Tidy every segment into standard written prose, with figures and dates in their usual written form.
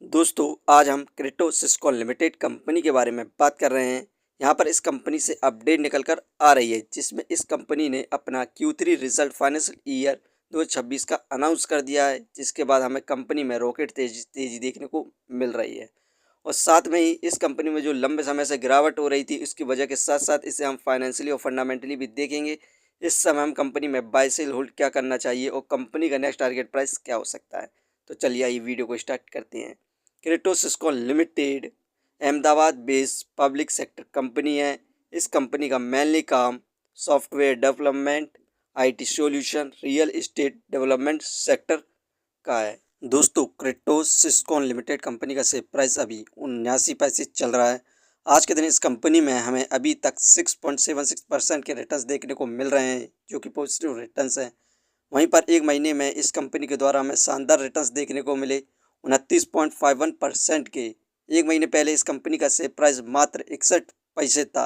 दोस्तों आज हम क्रेटो सिस्कॉन लिमिटेड कंपनी के बारे में बात कर रहे हैं। यहाँ पर इस कंपनी से अपडेट निकल कर आ रही है जिसमें इस कंपनी ने अपना Q3 रिजल्ट फाइनेंशियल ईयर 2026 का अनाउंस कर दिया है, जिसके बाद हमें कंपनी में रॉकेट तेजी देखने को मिल रही है। और साथ में ही इस कंपनी में जो लंबे समय से गिरावट हो रही थी उसकी वजह के साथ साथ इसे हम फाइनेंशियली और फंडामेंटली भी देखेंगे। इस समय हम कंपनी में बाय सेल होल्ड क्या करना चाहिए और कंपनी का नेक्स्ट टारगेट प्राइस क्या हो सकता है। तो चलिए आइए वीडियो को स्टार्ट करते हैं। Kretto Syscon limited Ahmedabad based public sector company है। इस कंपनी का मेनली काम software development, IT solution, real estate development sector का है। दोस्तों क्रेटो सिस्कॉन लिमिटेड कंपनी का शेयर प्राइस अभी 79 पैसे चल रहा है। आज के दिन इस कंपनी में हमें अभी तक 6.76% के रिटर्न्स देखने को मिल रहे हैं, जो कि पॉजिटिव रिटर्न्स हैं। वहीं पर एक महीने में इस कंपनी के द्वारा हमें शानदार रिटर्न्स देखने को मिले 29.51% के। एक महीने पहले इस कंपनी का शेयर प्राइस मात्र 61 पैसे था।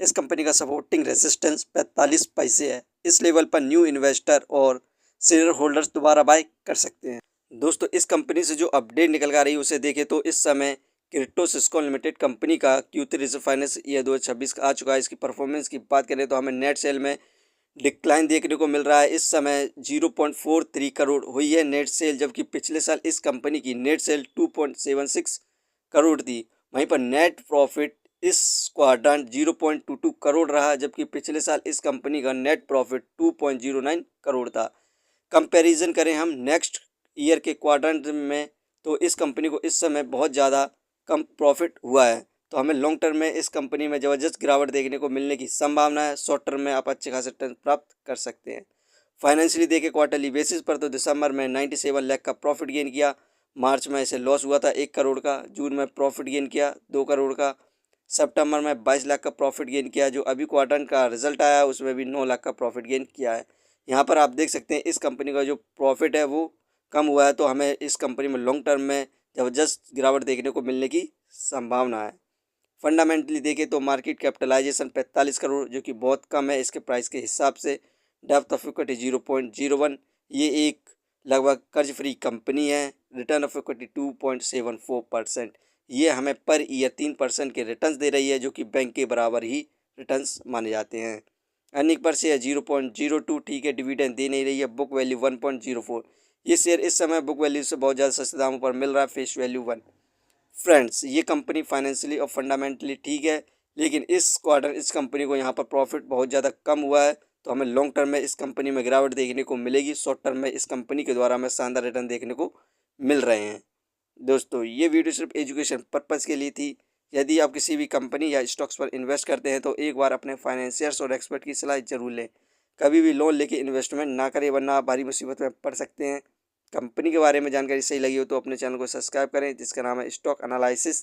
इस कंपनी का सपोर्टिंग रेजिस्टेंस 45 पैसे है। इस लेवल पर न्यू इन्वेस्टर और शेयर होल्डर्स दोबारा बाय कर सकते हैं। दोस्तों इस कंपनी से जो अपडेट निकल कर रही है उसे देखें तो इस समय क्रेटो सिस्कॉन लिमिटेड कंपनी का Q3 रिजल्ट फाइनेंस ईयर 2026 का आ चुका है। इसकी परफॉर्मेंस की बात करें तो हमें नेट सेल में डिक्लाइन देखने को मिल रहा है। इस समय 0.43 करोड़ हुई है नेट सेल, जबकि पिछले साल इस कंपनी की नेट सेल 2.76 करोड़ थी। वहीं पर नेट प्रॉफिट इस क्वाड्रेंट 0.22 करोड़ रहा, जबकि पिछले साल इस कंपनी का नेट प्रॉफिट 2.09 करोड़ था। कंपैरिजन करें हम नेक्स्ट ईयर के क्वाड्रेंट में तो इस कंपनी को इस समय बहुत ज़्यादा कम प्रॉफिट हुआ है। तो हमें लॉन्ग टर्म में इस कंपनी में ज़बरदस्त गिरावट देखने को मिलने की संभावना है। शॉर्ट टर्म में आप अच्छे खासे रिटर्न प्राप्त कर सकते हैं। फाइनेंशियली देखें क्वार्टरली बेसिस पर तो दिसंबर में 97 लाख का प्रॉफिट गेन किया, मार्च में इसे लॉस हुआ था 1 करोड़ का, जून में प्रॉफिट गेन किया 2 करोड़ का, सितंबर में 22 लाख का प्रॉफिट गेन किया। जो अभी क्वार्टर का रिजल्ट आया उसमें भी 9 लाख का प्रॉफिट गेन किया है। यहाँ पर आप देख सकते हैं इस कंपनी का जो प्रॉफिट है वो कम हुआ है, तो हमें इस कंपनी में लॉन्ग टर्म में ज़बरदस्त गिरावट देखने को मिलने की संभावना है। फंडामेंटली देखें तो मार्केट कैपिटलाइजेशन 45 करोड़, जो कि बहुत कम है इसके प्राइस के हिसाब से। डेप्थ ऑफ इक्विटी 0.01, ये एक लगभग कर्ज फ्री कंपनी है। रिटर्न ऑफ इक्विटी 2.74%, ये हमें पर ईयर 3% के रिटर्न्स दे रही है, जो कि बैंक के बराबर ही रिटर्न्स माने जाते हैं। अर्निंग पर शेयर 0.02, ठीक है, डिविडेंड दे नहीं रही है। बुक वैल्यू 1.04, ये शेयर इस समय बुक वैल्यू से बहुत ज़्यादा सस्ते दामों पर मिल रहा है। Face value 1। फ्रेंड्स ये कंपनी फाइनेंशियली और फंडामेंटली ठीक है, लेकिन इस क्वार्टर इस कंपनी को यहाँ पर प्रॉफिट बहुत ज़्यादा कम हुआ है, तो हमें लॉन्ग टर्म में इस कंपनी में गिरावट देखने को मिलेगी। शॉर्ट टर्म में इस कंपनी के द्वारा हमें शानदार रिटर्न देखने को मिल रहे हैं। दोस्तों ये वीडियो सिर्फ एजुकेशन पर्पज़ के लिए थी। यदि आप किसी भी कंपनी या स्टॉक्स पर इन्वेस्ट करते हैं तो एक बार अपने फाइनेंशियर्स और एक्सपर्ट की सलाह जरूर लें। कभी भी लोन लेके इन्वेस्टमेंट ना करें, वरना आप भारी मुसीबत में पड़ सकते हैं। कंपनी के बारे में जानकारी सही लगी हो तो अपने चैनल को सब्सक्राइब करें, जिसका नाम है स्टॉक एनालिसिस